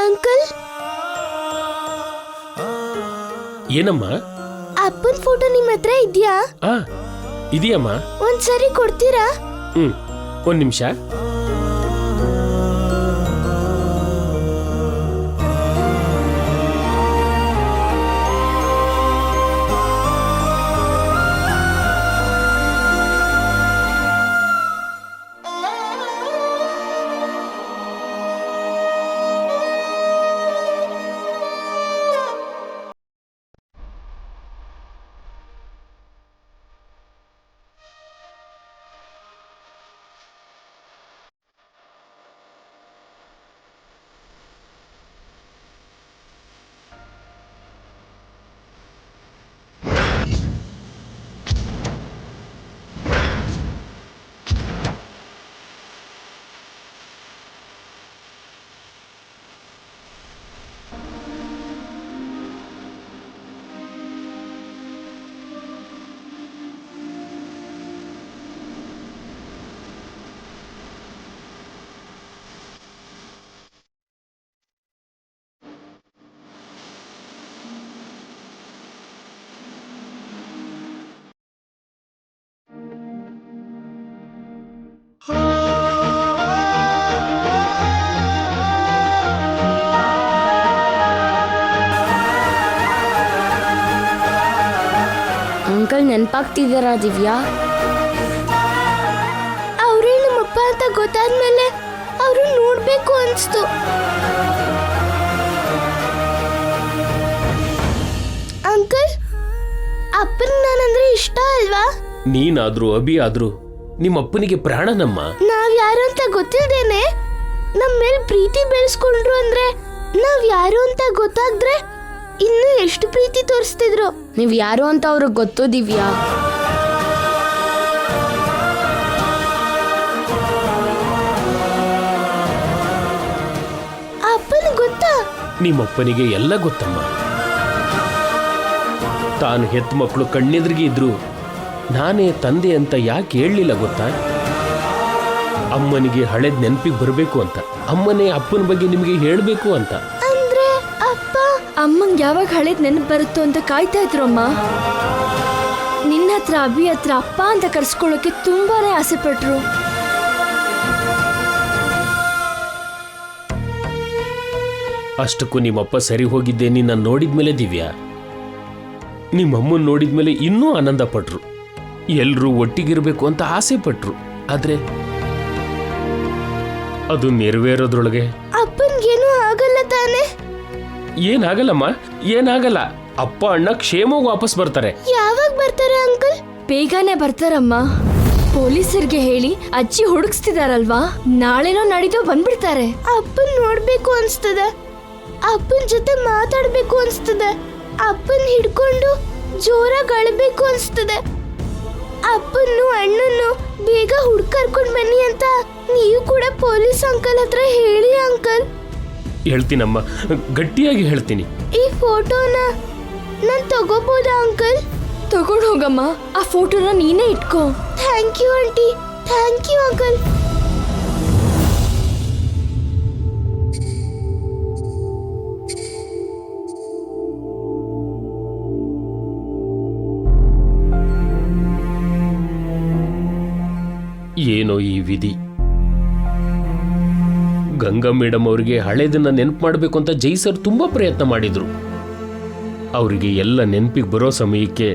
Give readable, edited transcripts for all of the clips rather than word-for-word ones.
Uncle, ಏನಮ್ಮ? ಅಪ್ಪನ photo ನಿಮ್ಮ ಹತ್ರ ಇದೆಯಾ? ಇದೆಯಮ್ಮ. ಒಂದ್ಸರಿ ಕೊಡ್ತೀರಾ? ಒಂದ್ ನಿಮಿಷ. ಅಂಕಲ್ ನೆನಪಾಗ್ತಿದ್ದಾರಾ ದಿವ್ಯಾ? ಅವರೇ ನಮ್ಮಪ್ಪ ಅಂತ ಗೊತ್ತಾದ್ಮೇಲೆ ಅವರು ನೋಡ್ಬೇಕು ಅನ್ಸ್ತು. ಅಂಕಲ್, ಅಪ್ಪನ ನಾನಂದ್ರೆ ಇಷ್ಟ ಅಲ್ವಾ? ನೀನಾದ್ರೂ ಅಭಿ ಆದ್ರೂ ನಿಮ್ಮಪ್ಪನಿಗೆ ಪ್ರಾಣನಮ್ಮ. ನಾವ್ ಯಾರು ಅಂತ ಗೊತ್ತಿಲ್ದೇನೆ ನಮ್ಮ ಮೇಲೆ ಪ್ರೀತಿ ಬೆಳೆಸ್ಕೊಂಡ್ರು ಅಂದ್ರೆ ನಾವ್ ಯಾರು ಅಂತ ಗೊತ್ತಾದ್ರೆ ಇನ್ನು ಎಷ್ಟು ಪ್ರೀತಿ ತೋರಿಸ್ತಿದ್ರು. ನೀವ್ ಯಾರು ಅಂತ ಅವ್ರಿಗೆ ಗೊತ್ತು ದಿವ್ಯಾ. ಅಪ್ಪನ ಗೊತ್ತಾ? ನಿಮ್ಮಪ್ಪನಿಗೆ ಎಲ್ಲ ಗೊತ್ತಮ್ಮ. ತಾನು ಹೆತ್ತ ಮಕ್ಕಳು ಕಣ್ಣೆದ್ರಿಗೆ ಇದ್ರು ನಾನೇ ತಂದೆ ಅಂತ ಯಾಕೆ ಹೇಳಲಿಲ್ಲ ಗೊತ್ತಾ? ಅಮ್ಮನಿಗೆ ಹಳೆದ್ ನೆನಪಿಗೆ ಬರಬೇಕು ಅಂತ, ಅಮ್ಮನೇ ಅಪ್ಪನ ಬಗ್ಗೆ ನಿಮಗೆ ಹೇಳಬೇಕು ಅಂತ. ಅಂದ್ರೆ ಅಪ್ಪ ಅಮ್ಮಂಗೆ ಯಾವಾಗ ಹಳೇದ್ ನೆನಪು ಬರುತ್ತೋ ಅಂತ ಕಾಯ್ತಾ ಇದ್ರು ಅಮ್ಮ. ನಿನ್ನ ಹತ್ರ ಅಭಿ ಹತ್ರ ಅಪ್ಪ ಅಂತ ಕರ್ಸ್ಕೊಳ್ಳೋಕೆ ತುಂಬಾನೇ ಆಸೆ ಪಟ್ರು. ಅಷ್ಟಕ್ಕೂ ನಿಮ್ಮಪ್ಪ ಸರಿ ಹೋಗಿದ್ದೆ ನಿನ್ನ ನೋಡಿದ್ಮೇಲೆ ದಿವ್ಯಾ. ನಿಮ್ಮಮ್ಮನ್ ನೋಡಿದ್ಮೇಲೆ ಇನ್ನೂ ಆನಂದ ಪಟ್ರು. ಎಲ್ರೂ ಒಟ್ಟಿಗಿರ್ಬೇಕು ಅಂತ ಆಸೆ ಪಟ್ರು. ಆದ್ರೆ ಅದು ನೆರವೇರೋದ್ರೊಳಗೆ ಅಪ್ಪನ್ಗೇನು ಆಗಲ್ಲ ತಾನೆ? ಏನಾಗಲ್ಲಮ್ಮ, ಏನಾಗಲ್ಲ. ಅಪ್ಪ ಅಣ್ಣ ಕ್ಷೇಮವಾಗಿ ವಾಪಸ್ ಬರ್ತಾರೆ. ಯಾವಾಗ ಬರ್ತಾರೆ ಅಂಕಲ್? ಬೇಗನೆ ಬರ್ತಾರಮ್ಮ. ಪೊಲೀಸರಿಗೆ ಹೇಳಿ ಅಜ್ಜಿ ಹುಡುಕ್ಸ್ತಿದಾರಲ್ವಾ, ನಾಳೆನೋ ನಾಡಿದ್ದು ಬಂದ್ಬಿಡ್ತಾರೆ. ಅಪ್ಪನ್ ನೋಡ್ಬೇಕು ಅನ್ಸ್ತದೆ, ಅಪ್ಪನ್ ಜೊತೆ ಮಾತಾಡ್ಬೇಕು ಅನ್ಸ್ತದೆ, ಅಪ್ಪನ್ ಹಿಡ್ಕೊಂಡು ಜೋರಾಗಿ ಅಳ್ಬೇಕು ಅನ್ಸ್ತದೆ. ಅಪ್ಪನ್ನು ಅಣ್ಣನ್ನು ಬೇಗ ಹುಡ್ಕರ್ಕೊಂಡ್ ಬನ್ನಿ ಅಂತ ನೀವು ಕೂಡ ಪೊಲೀಸ್ ಅಂಕಲ್ ಹತ್ರ ಹೇಳಿ ಅಂಕಲ್. ಹೇಳ್ತೀನಮ್ಮ, ಗಟ್ಟಿಯಾಗಿ ಹೇಳ್ತೀನಿ. ಈ ಫೋಟೋನ ನಾನ್ ತಗೋಬೋದಾ ಅಂಕಲ್? ತಗೊಂಡು ಹೋಗಮ್ಮ, ಆ ಫೋಟೋನ ನೀನೇ ಇಟ್ಕೋ. Thank you aunty, thank you uncle. ಏನೋ ಈ ವಿಧಿ. ಗಂಗಾ ಮೇಡಮ್ ಅವರಿಗೆ ಹಳೇದನ್ನ ನೆನಪು ಮಾಡಬೇಕು ಅಂತ ಜೈ ಸರ್ ತುಂಬಾ ಪ್ರಯತ್ನ ಮಾಡಿದ್ರು. ಅವರಿಗೆ ಎಲ್ಲ ನೆನಪಿಗೆ ಬರೋ ಸಮಯಕ್ಕೆ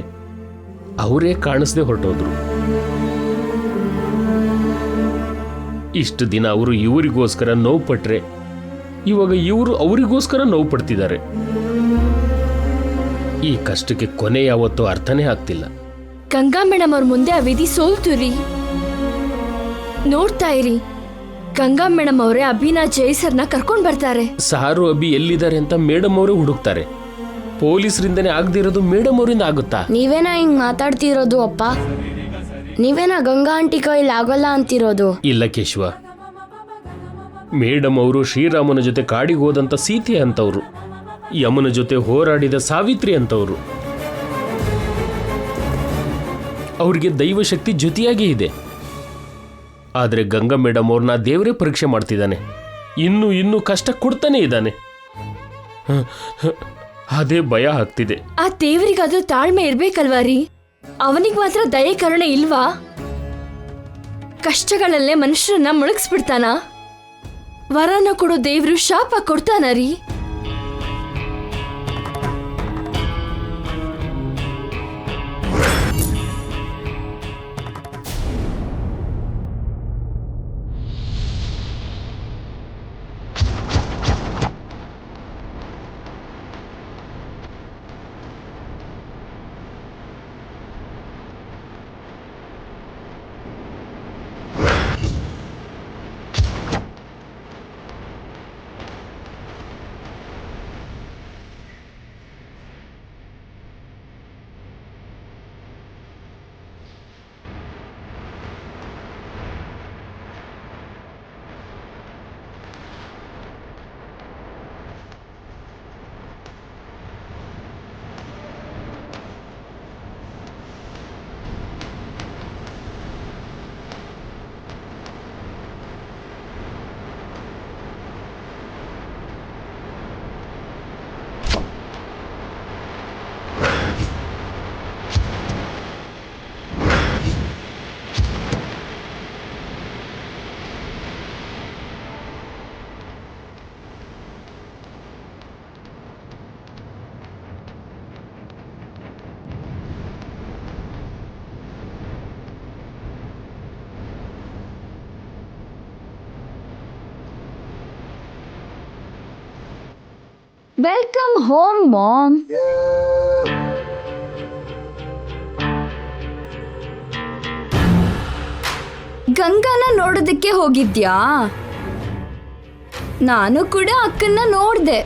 ಅವರೇ ಕಾಣಿಸದೆ ಹೊರಟೋದ್ರು. ಇಷ್ಟು ದಿನ ಅವರು ಇವರಿಗೋಸ್ಕರ ನೋವು ಪಟ್ರೆ ಇವಾಗ ಇವರು ಅವರಿಗೋಸ್ಕರ ನೋವು ಪಡ್ತಿದ್ದಾರೆ. ಈ ಕಷ್ಟಕ್ಕೆ ಕೊನೆ ಯಾವತ್ತೂ ಅರ್ಥನೇ ಆಗ್ತಿಲ್ಲ. ಗಂಗಾ ಮೇಡಮ್ ಅವ್ರ ಮುಂದೆ ಆ ವಿಧಿ ಸೋಲ್ತು ರೀ. ನೋಡ್ತಾ ಇರಿ, ಗಂಗಾ ಮೇಡಮ್ ಅವರೇ ಅಭಿನಾ ಜೈ ಸರ್ನ ಕರ್ಕೊಂಡ್ ಬರ್ತಾರೆ. ಸಾರು ಅಭಿ ಎಲ್ಲಿದ್ದಾರೆ ಅಂತ ಮೇಡಮ್ ಅವರೇ ಹುಡುಕ್ತಾರೆ. ಪೊಲೀಸರಿಂದನೇ ಆಗದಿರೋದು ಮೇಡಮ್ ಅವರಿಂದ ಆಗುತ್ತಾ? ನೀವೇನಾ ಹಿಂಗ್ ಮಾತಾಡ್ತಿರೋದು ಅಪ್ಪ? ನೀವೇನಾ ಗಂಗಾ ಆಂಟಿ ಕೈಲಿ ಆಗೋಲ್ಲ ಅಂತಿರೋದು? ಇಲ್ಲ ಕೇಶವ, ಮೇಡಮ್ ಅವರು ಶ್ರೀರಾಮನ ಜೊತೆ ಕಾಡಿಗೆ ಹೋದಂತ ಸೀತೆ ಅಂತವ್ರು, ಯಮನ ಜೊತೆ ಹೋರಾಡಿದ ಸಾವಿತ್ರಿ ಅಂತವ್ರು. ಅವ್ರಿಗೆ ದೈವಶಕ್ತಿ ಜೊತೆಯಾಗಿ ಇದೆ. ಆದರೆ ಗಂಗಾ ಮೇಡಮ್ ಅವ್ರನ್ನ ದೇವರೇ ಪರೀಕ್ಷೆ ಮಾಡ್ತಿದ್ದಾನೆ. ಇನ್ನೂ ಕಷ್ಟ ಕೊಡ್ತಾನೆ ಇದ್ದಾನೆ. ಅದೇ ಭಯ ಆಗ್ತಿದೆ. ಆ ದೇವರಿಗಾದ್ರೂ ತಾಳ್ಮೆ ಇರ್ಬೇಕಲ್ವಾ ರೀ? ಅವನಿಗೆ ಮಾತ್ರ ದಯೆ ಕರುಣೆ ಇಲ್ವಾ? ಕಷ್ಟಗಳಲ್ಲೇ ಮನುಷ್ಯರನ್ನ ಮುಳುಗಿಸ್ಬಿಡ್ತಾನ? ವರನ ಕೊಡೋ ದೇವ್ರು ಶಾಪ ಕೊಡ್ತಾನ ರೀ? Welcome home ma'am. ಗಂಗಾನ ನೋಡೋದಕ್ಕೆ ಹೋಗಿದ್ಯಾ? ನಾನು ಕೂಡ ಅಕ್ಕನ್ನ ನೋಡ್ದೆ.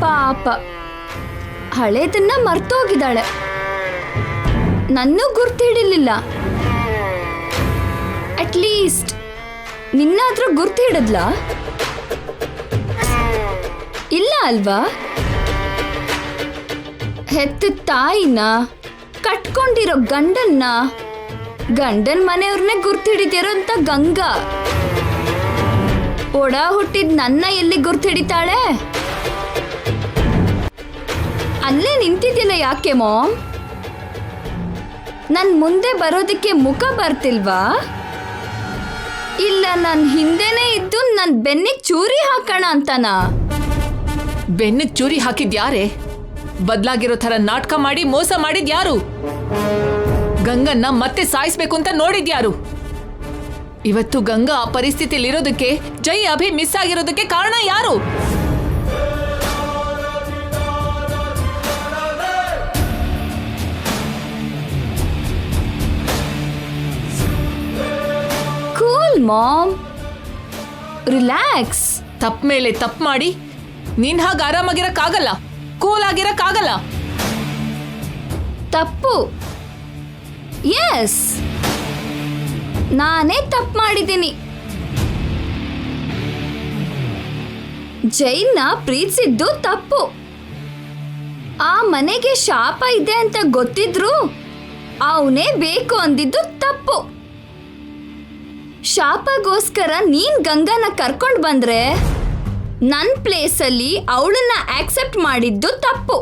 ಪಾಪ ಹಳೇದನ್ನ ಮರ್ತೋಗಿದ್ದಾಳೆ. ನನ್ನೂ ಗುರ್ತಿಡಿಲಿಲ್ಲ. ಅಟ್ಲೀಸ್ಟ್ ನಿನ್ನಾದ್ರೂ ಗುರ್ತು ಹಿಡಿದ್ಲಾ? ಇಲ್ಲ ಅಲ್ವಾ? ಹೆತ್ತ ತಾಯಿನ, ಕಟ್ಕೊಂಡಿರೋ ಗಂಡನ್ನ, ಗಂಡನ್ ಮನೆಯವ್ರನ್ನೇ ಗುರ್ತಿಡಿದಿರೋ ಅಂತ ಗಂಗಾ ಒಡ ಹುಟ್ಟಿದ್ ನನ್ನ ಎಲ್ಲಿ ಗುರ್ತಿಡಿತಾಳೆ? ಅಲ್ಲೇ ನಿಂತಿದ್ಯಲ್ಲ, ಯಾಕೆ ಮಾಮ್? ನನ್ ಮುಂದೆ ಬರೋದಕ್ಕೆ ಮುಖ ಬರ್ತಿಲ್ವಾ? ಇಲ್ಲ ನನ್ ಹಿಂದೆನೇ ಇದ್ದು ನನ್ ಬೆನ್ನಿಗೆ ಚೂರಿ ಹಾಕೋಣ ಅಂತನಾ? ಬೆನ್ನಿಗೆ ಚೂರಿ ಹಾಕಿದ್ಯಾರೇ? ಬದ್ಲಾಗಿರೋ ಥರ ನಾಟಕ ಮಾಡಿ ಮೋಸ ಮಾಡಿದ್ಯಾರು? ಗಂಗನ್ನ ಮತ್ತೆ ಸಾಯಿಸ್ಬೇಕು ಅಂತ ನೋಡಿದ್ಯಾರು? ಇವತ್ತು ಗಂಗಾ ಆ ಪರಿಸ್ಥಿತಿಲಿರೋದಕ್ಕೆ, ಜೈ ಅಭಿ ಮಿಸ್ ಆಗಿರೋದಕ್ಕೆ ಕಾರಣ ಯಾರು? Cool mom, relax. ತಪ್ಪ ಮೇಲೆ ತಪ್ಪು ಮಾಡಿ ನೀನ್ ಹಾಗೆ ಆರಾಮಾಗಿರಕ್ಕಾಗಲ್ಲ, ಕೂಲ್ ಆಗಿರಕ್ಕಾಗಲ್ಲ. ತಪ್ಪು, ಎಸ್, ನಾನೇ ತಪ್ಪು ಮಾಡಿದ್ದೀನಿ. ಜೈನ್ನ ಪ್ರೀತಿಸಿದ್ದು ತಪ್ಪು. ಆ ಮನೆಗೆ ಶಾಪ ಇದೆ ಅಂತ ಗೊತ್ತಿದ್ರು ಅವನೇ ಬೇಕು ಅಂದಿದ್ದು ತಪ್ಪು. ಶಾಪಗೋಸ್ಕರ ನೀನ್ ಗಂಗಾನ ಕರ್ಕೊಂಡು ಬಂದ್ರೆ ನನ್ನ ಪ್ಲೇಸಲ್ಲಿ ಅವಳನ್ನ ಆಕ್ಸೆಪ್ಟ್ ಮಾಡಿದ್ದು ತಪ್ಪು.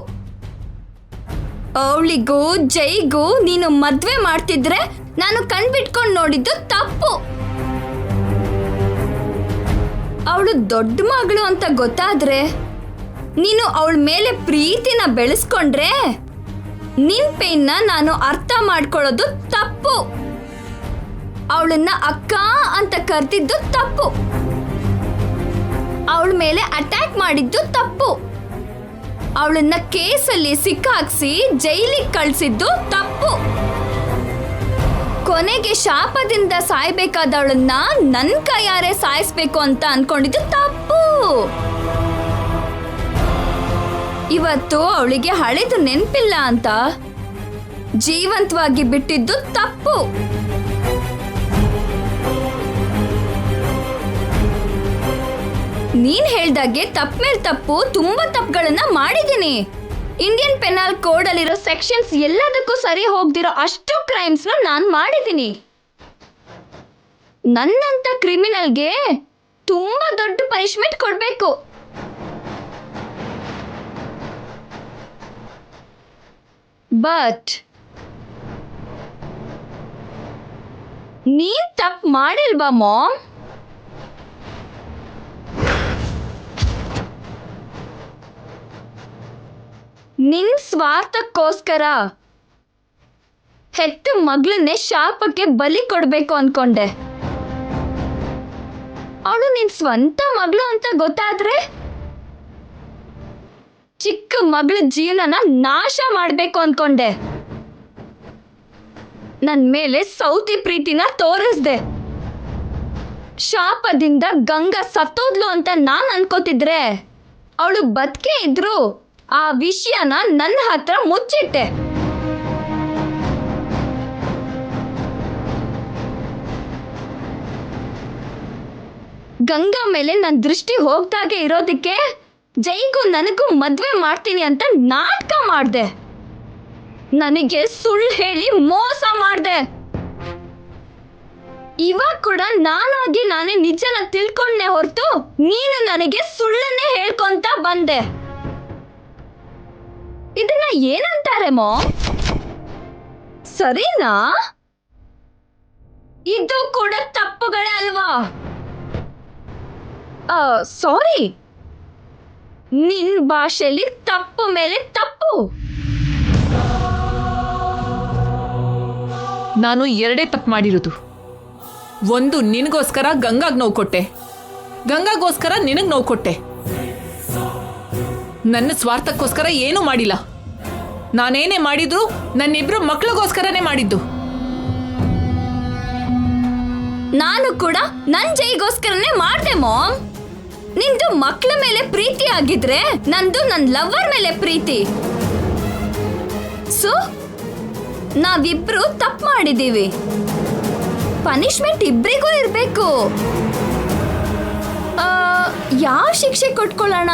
ಅವಳಿಗೂ ಜೈಗೂ ನೀನು ಮದ್ವೆ ಮಾಡ್ತಿದ್ರೆ ನಾನು ಕಣ್ಬಿಟ್ಕೊಂಡು ನೋಡಿದ್ದು ತಪ್ಪು. ಅವಳು ದೊಡ್ಡ ಮಗಳು ಅಂತ ಗೊತ್ತಾದ್ರೆ ನೀನು ಅವಳ ಮೇಲೆ ಪ್ರೀತಿನ ಬೆಳೆಸ್ಕೊಂಡ್ರೆ ನಿನ್ ಪೇನ್ನ ನಾನು ಅರ್ಥ ಮಾಡ್ಕೊಳ್ಳೋದು ತಪ್ಪು. ಅವಳನ್ನ ಅಕ್ಕ ಅಂತ ಕರ್ತಿದ್ದು ತಪ್ಪು. ಅವಳ ಮೇಲೆ ಅಟ್ಯಾಕ್ ಮಾಡಿದ್ದು ತಪ್ಪು. ಅವಳನ್ನ ಕೇಸಲ್ಲಿ ಸಿಕ್ಕಾಕ್ಸಿ ಜೈಲಿಗೆ ಕಳ್ಸಿದ್ದು ತಪ್ಪು. ಕೊನೆಗೆ ಶಾಪದಿಂದ ಸಾಯ್ಬೇಕಾದವಳನ್ನ ನನ್ ಕೈಯಾರೆ ಸಾಯಿಸ್ಬೇಕು ಅಂತ ಅನ್ಕೊಂಡಿದ್ದು ತಪ್ಪು. ಇವತ್ತು ಅವಳಿಗೆ ಹಳೆದು ನೆನ್ಪಿಲ್ಲ ಅಂತ ಜೀವಂತವಾಗಿ ಬಿಟ್ಟಿದ್ದು ತಪ್ಪು. ನೀನ್ ಹೇಳ್ದಾಗೆ ತಪ್ಪ ಮೇಲೆ ತಪ್ಪು, ತುಂಬಾ ತಪ್ಪುಗಳನ್ನ ಮಾಡಿದೀನಿ. ಇಂಡಿಯನ್ ಪೆನಲ್ ಕೋಡ್ ಅಲ್ಲಿರೋ ಸೆಕ್ಷನ್ಸ್ ಎಲ್ಲದಕ್ಕೂ ಸರಿ ಹೋಗ್ದಿರೋ ಅಷ್ಟು ಕ್ರೈಮ್ಸ್ ನಾನ್ ಮಾಡಿದೀನಿ. ನನ್ನಂತ ಕ್ರಿಮಿನಲ್ಗೆ ತುಂಬಾ ದೊಡ್ಡ ಪನಿಷ್ಮೆಂಟ್ ಕೊಡ್ಬೇಕು. ಬಟ್ ನೀನ್ ತಪ್ಪು ಮಾಡಿಲ್ವಾ ಮಾಮ್? ನಿನ್ ಸ್ವಾರ್ಥಕ್ಕೋಸ್ಕರ ಹೆತ್ತ ಮಗಳನ್ನೇ ಶಾಪಕ್ಕೆ ಬಲಿ ಕೊಡ್ಬೇಕು ಅನ್ಕೊಂಡೆ. ಅವಳು ನಿನ್ ಸ್ವಂತ ಮಗಳು ಅಂತ ಗೊತ್ತಾದ್ರೆ ಚಿಕ್ಕ ಮಗಳ ಜೀವನನ ನಾಶ ಮಾಡ್ಬೇಕು ಅನ್ಕೊಂಡೆ. ನನ್ ಮೇಲೆ ಸೌತಿ ಪ್ರೀತಿನ ತೋರಿಸ್ದೆ. ಶಾಪದಿಂದ ಗಂಗಾ ಸತ್ತೋದ್ಲು ಅಂತ ನಾನ್ ಅನ್ಕೋತಿದ್ರೆ ಅವಳು ಬದುಕೇ ಇದ್ರು ಆ ವಿಷಯನ ನನ್ನ ಹತ್ರ ಮುಚ್ಚಿಟ್ಟೆ. ಗಂಗಾ ಮೇಲೆ ನನ್ನ ದೃಷ್ಟಿ ಹೋಗ್ದಾಗೆ ಇರೋದಕ್ಕೆ ಜೈಗೂ ನನಗೂ ಮದ್ವೆ ಮಾಡ್ತೀನಿ ಅಂತ ನಾಟಕ ಮಾಡ್ದೆ. ನನಗೆ ಸುಳ್ಳು ಹೇಳಿ ಮೋಸ ಮಾಡ್ದೆ. ಇವಾಗ ಕೂಡ ನಾನೇ ನಿಜನ ತಿಳ್ಕೊಂಡೆ ಹೊರತು ನೀನು ನನಗೆ ಸುಳ್ಳನ್ನೇ ಹೇಳ್ಕೊಂತ ಬಂದೆ. ಇದನ್ನ ಏನಂತಾರೆ ಮಾಮ್? ಸರಿನಾ? ಇದು ಕೂಡ ತಪ್ಪುಗಳೇ ಅಲ್ವಾ? ಸಾರಿ, ನಿನ್ ಭಾಷೆಯಲ್ಲಿ ತಪ್ಪು ಮೇಲೆ ತಪ್ಪು. ನಾನು ಎರಡೇ ತಪ್ಪು ಮಾಡಿರೋದು. ಒಂದು, ನಿನಗೋಸ್ಕರ ಗಂಗಾಗ್ ನೋವು ಕೊಟ್ಟೆ. ಗಂಗಾಗೋಸ್ಕರ ನಿನಗ್ ನೋವು ಕೊಟ್ಟೆ. ನನ್ನ ಸ್ವಾರ್ಥಕ್ಕೋಸ್ಕರ ಏನೂ ಮಾಡಿಲ್ಲ. ನಾನೇನೇ ಮಾಡಿದ್ರು ನನ್ನಿಬ್ರು ಮಕ್ಳಿಗೋಸ್ಕರನೇ ಮಾಡಿದ್ದು. ನಾನು ಕೂಡ ನನ್ ಜೈಗೋಸ್ಕರನೇ ಮಾಡ್ದೆ ಮಾಮ್. ನಿಂದು ಮಕ್ಳ ಮೇಲೆ ಪ್ರೀತಿ ಆಗಿದ್ರೆ ನಂದು ನನ್ ಲವರ್ ಮೇಲೆ ಪ್ರೀತಿ. ಸೊ ನಾವಿಬ್ರು ತಪ್ಪು ಮಾಡಿದೀವಿ. ಪನಿಷ್ಮೆಂಟ್ ಇಬ್ರಿಗೂ ಇರ್ಬೇಕು. ಯಾವ ಶಿಕ್ಷೆ ಕೊಟ್ಕೊಳ್ಳೋಣ?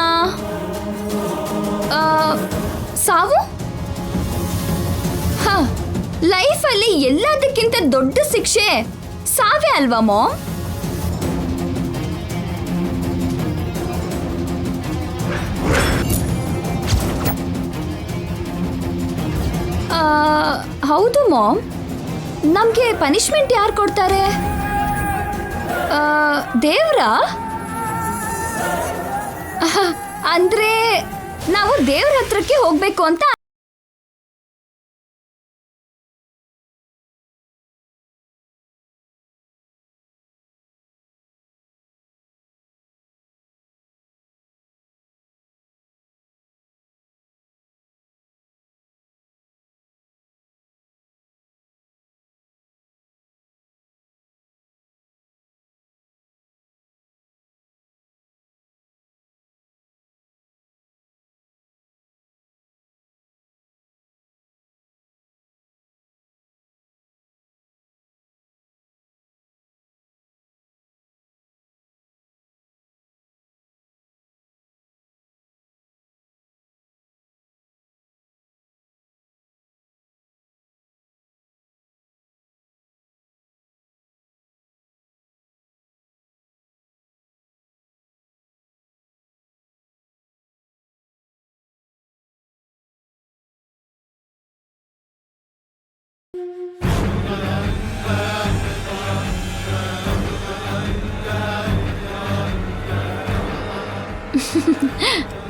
ಸಾವು? ಲೈಫಲ್ಲಿ ಎಲ್ಲದಕ್ಕಿಂತ ದೊಡ್ಡ ಶಿಕ್ಷೆ ಸಾವೇ ಅಲ್ವಾ ಮಾಮ್? ಹೌದು ಮಾಮ್. ನಮ್ಗೆ ಪನಿಷ್ಮೆಂಟ್ ಯಾರು ಕೊಡ್ತಾರೆ? ದೇವ್ರಾ? ಅಂದ್ರೆ ನಾವು ದೇವ್ರ ಹತ್ರಕ್ಕೆ ಹೋಗ್ಬೇಕು ಅಂತ.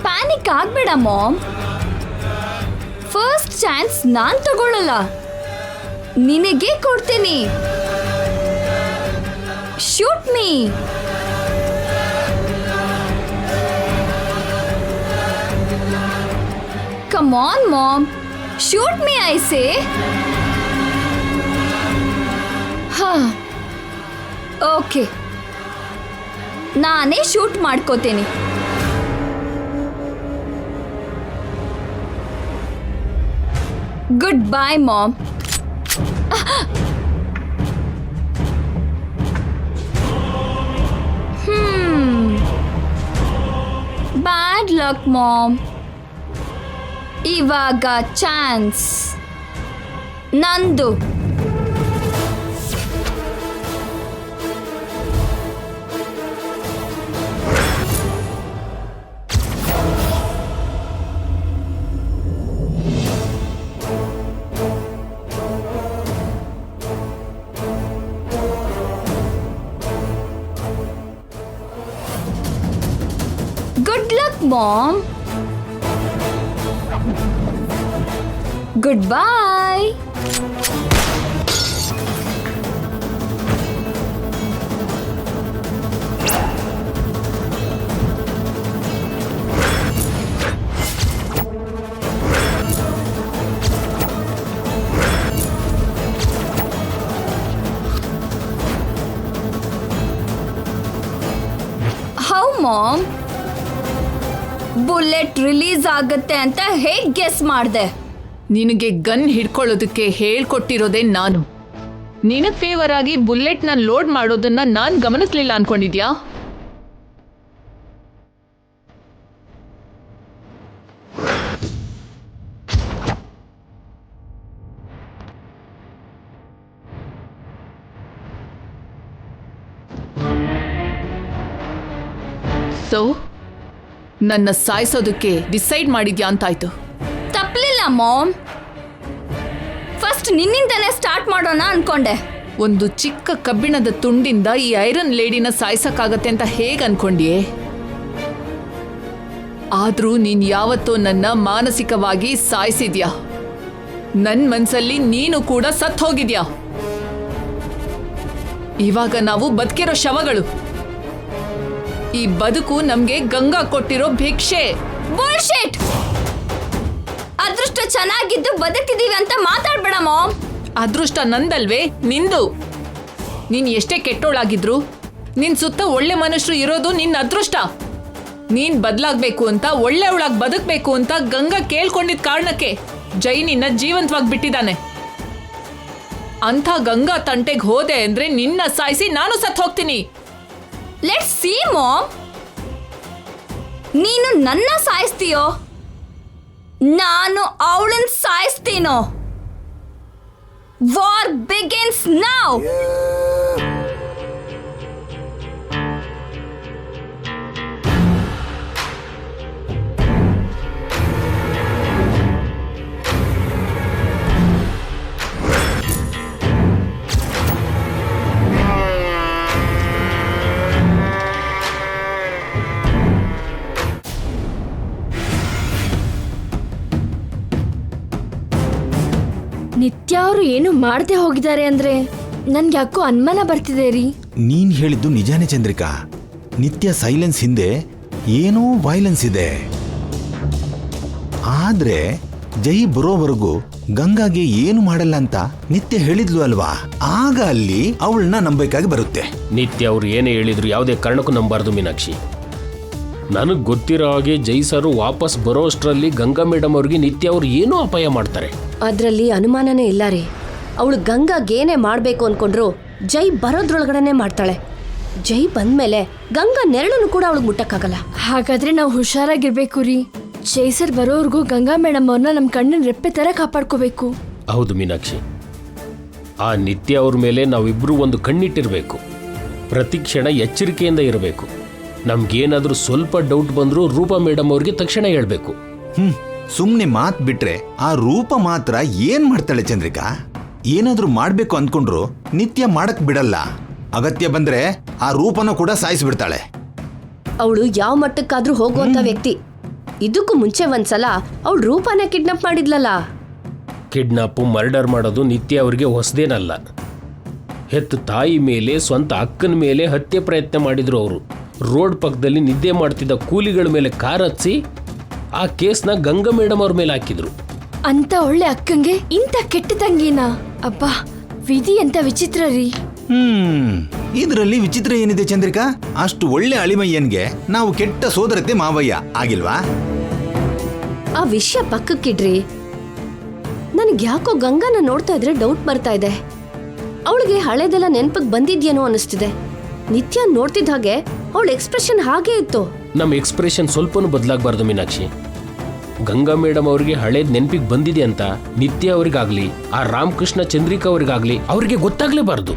ಪ್ಯಾನಿಕ್ ಆಗ್ಬೇಡ ಮಾಮ್. ಫಸ್ಟ್ ಚಾನ್ಸ್ ನಾನ್ ತಗೊಳ್ಳಲ್ಲ, ನಿನಗೆ ಕೊಡ್ತೀನಿ. Shoot me. Come on mom, shoot me I say. Okay, ನಾನೇ ಶೂಟ್ ಮಾಡ್ಕೋತೀನಿ. Good bye mom. Bad luck mom. ಇವಾಗ ಚಾನ್ಸ್ ನಂದು. Mom. Good bye. How mom, bullet release ಆಗುತ್ತೆ ಅಂತ ಹೇಗ್ ಗೆಸ್ ಮಾಡ್ದೆ? ನಿನಗೆ ಗನ್ ಹಿಡ್ಕೊಳ್ಳೋದಕ್ಕೆ ಹೇಳ್ಕೊಟ್ಟಿರೋದೇ ನಾನು. ನಿನಗ್ ಫೇವರ್ ಆಗಿ ಬುಲೆಟ್ನ ಲೋಡ್ ಮಾಡೋದನ್ನ ನಾನು ಗಮನಿಸ್ಲಿಲ್ಲ ಅನ್ಕೊಂಡಿದ್ಯಾ? ಸೊ ನನ್ನ ಸಾಯಿಸೋದಕ್ಕೆ ಡಿಸೈಡ್ ಮಾಡಿದ್ಯಾ ಅಂತಾಯ್ತು. ತಪ್ಪಲಿಲ್ಲ ಮಾಮ್. ಫಸ್ಟ್ ನಿನ್ನಿಂದನೇ ಸ್ಟಾರ್ಟ್ ಮಾಡೋಣ ಅನ್ಕೊಂಡೆ. ಒಂದು ಚಿಕ್ಕ ಕಬ್ಬಿಣದ ತುಂಡಿಂದ ಈ ಐರನ್ ಲೇಡಿನ ಸಾಯಿಸಕ್ಕಾಗತ್ತೆ ಅಂತ ಹೇಗ್ ಅನ್ಕೊಂಡಿಯೇ? ಆದ್ರೂ ನೀನ್ ಯಾವತ್ತೋ ನನ್ನ ಮಾನಸಿಕವಾಗಿ ಸಾಯಿಸಿದ್ಯಾ. ನನ್ ಮನ್ಸಲ್ಲಿ ನೀನು ಕೂಡ ಸತ್ ಹೋಗಿದ್ಯಾ. ಇವಾಗ ನಾವು ಬದುಕಿರೋ ಶವಗಳು. ಈ ಬದುಕು ನಮ್ಗೆ ಗಂಗಾ ಕೊಟ್ಟಿರೋ ಭಿಕ್ಷೆ. ಬುಲ್ಶಿಟ್! ಅದೃಷ್ಟ ಚೆನ್ನಾಗಿದ್ದು ಬದುಕ್ತಿದೀವಿ ಅಂತ ಮಾತಾಡ್ಬೇಡ ಮಾಮ್. ಅದೃಷ್ಟ ನಂದಲ್ವೇ, ನಿಂದು. ನೀನ್ ಎಷ್ಟೇ ಕೆಟ್ಟೋಳಾಗಿದ್ರು ನಿನ್ ಸುತ್ತ ಒಳ್ಳೆ ಮನುಷ್ಯರು ಇರೋದು ನಿನ್ನ ಅದೃಷ್ಟ. ನೀನ್ ಬದಲಾಗ್ಬೇಕು ಅಂತ, ಒಳ್ಳೆಯವಳಾಗಿ ಬದುಕ್ಬೇಕು ಅಂತ ಗಂಗಾ ಕೇಳ್ಕೊಂಡಿದ್ ಕಾರಣಕ್ಕೆ ಜೈ ನಿನ್ನ ಜೀವಂತವಾಗಿ ಬಿಟ್ಟಿದ್ದಾನೆ. ಅಂಥ ಗಂಗಾ ತಂಟೆಗೆ ಹೋದೆ ಅಂದ್ರೆ ನಿನ್ನ ಸಾಯಿಸಿ ನಾನು ಸತ್ ಹೋಗ್ತೀನಿ. Let's see mom. ನೀನು ನನ್ನ ಸಾಯಿಸ್ತೀಯೋ ನಾನು ಅವಳನ್ನ ಸಾಯಿಸ್ತೀನೋ? War begins now. ನಿತ್ಯ ಅವರು ಏನು ಮಾಡದೆ ಹೋಗಿದ್ದಾರೆ ಅಂದ್ರೆ ನನ್ಗೆ ಯಾಕೋ ಅನುಮಾನ ಬರ್ತಿದೆ ರೀ. ನೀನ್ ಹೇಳಿದ್ದು ನಿಜಾನೇ ಚಂದ್ರಿಕಾ. ನಿತ್ಯ ಸೈಲೆನ್ಸ್ ಹಿಂದೆ ಏನೋ ವೈಲೆನ್ಸ್ ಇದೆ. ಆದ್ರೆ ಜೈ ಬರೋವರೆಗೂ ಗಂಗಾಗೆ ಏನು ಮಾಡಲ್ಲ ಅಂತ ನಿತ್ಯ ಹೇಳಿದ್ಲು ಅಲ್ವಾ? ಆಗ ಅಲ್ಲಿ ಅವಳನ್ನ ನಂಬಬೇಕಾಗಿ ಬರುತ್ತೆ. ನಿತ್ಯ ಅವ್ರು ಏನೇ ಹೇಳಿದ್ರು ಯಾವುದೇ ಕಾರಣಕ್ಕೂ ನಂಬಾರ್ದು ಮೀನಾಕ್ಷಿ. ನನಗೆ ಗೊತ್ತಿರೋ ಹಾಗೆ ಜೈ ಸರ್ ವಾಪಸ್ ಬರೋ ಅಷ್ಟರಲ್ಲಿ ಗಂಗಾ ಮೇಡಮ್ ಅವ್ರಿಗೆ ನಿತ್ಯ ಅವ್ರು ಏನೋ ಅಪಾಯ ಮಾಡ್ತಾರೆ. ಅದ್ರಲ್ಲಿ ಅನುಮಾನನೇ ಇಲ್ಲ ರೀ. ಅವಳು ಗಂಗಾಗೇನೇ ಮಾಡ್ಬೇಕು ಅನ್ಕೊಂಡ್ರು ಜೈ ಬರೋದ್ರೊಳಗಡೆನೆ ಮಾಡ್ತಾಳೆ. ಜೈ ಬಂದ್ಮೇಲೆ ಗಂಗಾ ನೆರಳನ್ನು ಕೂಡ ಅವಳಿಗೆ ಮುಟ್ಟಕ್ಕಾಗಲ್ಲ. ಹಾಗಾದ್ರೆ ನಾವು ಹುಷಾರಾಗಿರ್ಬೇಕು ರೀ. ಜೈಸರ್ ಬರೋರ್ಗೂ ಗಂಗಾ ಮೇಡಮ್ ಅವ್ರನ್ನ ನಮ್ ಕಣ್ಣಿನ ರೆಪ್ಪೆ ತರ ಕಾಪಾಡ್ಕೋಬೇಕು. ಹೌದು ಮೀನಾಕ್ಷಿ, ಆ ನಿತ್ಯ ಅವ್ರ ಮೇಲೆ ನಾವಿಬ್ರು ಒಂದು ಕಣ್ಣಿಟ್ಟಿರ್ಬೇಕು. ಪ್ರತಿ ಕ್ಷಣ ಎಚ್ಚರಿಕೆಯಿಂದ ಇರಬೇಕು. ನಮ್ಗೇನಾದ್ರೂ ಸ್ವಲ್ಪ ಡೌಟ್ ಬಂದ್ರೂ ರೂಪಾ ಮೇಡಮ್ ಅವ್ರಿಗೆ ತಕ್ಷಣ ಹೇಳ್ಬೇಕು. ಸುಮ್ನೆ ಮಾತ್ ಬಿಟ್ರೆ ಆ ರೂಪ ಮಾತ್ರ ಏನ್ ಮಾಡ್ತಾಳೆ ಚಂದ್ರಿಕಾ? ಏನಾದ್ರೂ ಮಾಡ್ಬೇಕು ಅಂದ್ಕೊಂಡ್ರು ನಿತ್ಯ ಮಾಡಕ್ ಬಿಡಲ್ಲ. ಅಗತ್ಯ ಬಂದ್ರೆ ಆ ರೂಪನ ಕೂಡ ಸಾಯಿಸ್ಬಿಡ್ತಾಳೆ. ಅವಳು ಯಾವ ಮಟ್ಟಕ್ಕಾದ್ರೂ ಹೋಗುವಂತ ವ್ಯಕ್ತಿ. ಇದಕ್ಕೂ ಮುಂಚೆ ಒಂದ್ಸಲ ಅವಳು ರೂಪನ ಕಿಡ್ನಾಪ್ ಮಾಡಿದ್ಲಲ್ಲ. ಕಿಡ್ನಾಪು ಮರ್ಡರ್ ಮಾಡೋದು ನಿತ್ಯ ಅವ್ರಿಗೆ ಹೊಸದೇನಲ್ಲ. ಹೆತ್ತ ತಾಯಿ ಮೇಲೆ, ಸ್ವಂತ ಅಕ್ಕನ ಮೇಲೆ ಹತ್ಯೆ ಪ್ರಯತ್ನ ಮಾಡಿದ್ರು ಅವರು. ರೋಡ್ ಪಕ್ಕದಲ್ಲಿ ನಿದ್ದೆ ಮಾಡ್ತಿದ್ದ ಕೂಲಿಗಳ ಮೇಲೆ ಕಾರ್ ಹಚ್ಚಿ ಆ ಕೇಸ್ನ ಗಂಗಾ ಮೇಡಮ್ ಅವ್ರ ಮೇಲೆ ಹಾಕಿದ್ರು. ಅಂತ ಒಳ್ಳೆ ಅಕ್ಕಂಗೆ ಇಂಥ ಕೆಟ್ಟ ತಂಗಿನ? ಅಬ್ಬಾ, ವಿಧಿ ಅಂತ ವಿಚಿತ್ರ ರೀ. ಇದರಲ್ಲಿ ವಿಚಿತ್ರ ಏನಿದೆ ಚಂದ್ರಿಕಾ? ಅಷ್ಟು ಒಳ್ಳೆ ಅಳಿಮಯ್ಯನ್ಗೆ ನಾವು ಕೆಟ್ಟ ಸೋದರತೆ ಮಾವಯ್ಯ ಆಗಿಲ್ವಾ? ಆ ವಿಷಯ ಪಕ್ಕಕ್ಕಿಡ್ರಿ. ನನ್ಗೆ ಯಾಕೋ ಗಂಗಾನ ನೋಡ್ತಾ ಇದ್ರೆ ಡೌಟ್ ಬರ್ತಾ ಇದೆ. ಅವಳಿಗೆ ಹಳೇದೆಲ್ಲ ನೆನ್ಪಿಗೆ ಬಂದಿದ್ಯೇನೋ ಅನಿಸ್ತಿದೆ. ನಿತ್ಯ ನೋಡ್ತಿದ್ದ ಹಾಗೆ ಅವಳ ಎಕ್ಸ್ಪ್ರೆಷನ್ ಹಾಗೆ ಇತ್ತು. ನಮ್ಮ ಎಕ್ಸ್ಪ್ರೆಷನ್ ಸ್ವಲ್ಪನೂ ಬದಲಾಗಬಾರ್ದು ಮೀನಾಕ್ಷಿ. ಗಂಗಾ ಮೇಡಮ್ ಅವ್ರಿಗೆ ಹಳೇದ್ ನೆನಪಿಗೆ ಬಂದಿದೆ ಅಂತ ನಿತ್ಯ ಅವ್ರಿಗಾಗ್ಲಿ, ಆ ರಾಮಕೃಷ್ಣ ಚಂದ್ರಿಕಾ ಅವ್ರಿಗಾಗ್ಲಿ ಅವ್ರಿಗೆ ಗೊತ್ತಾಗ್ಲೇಬಾರ್ದು.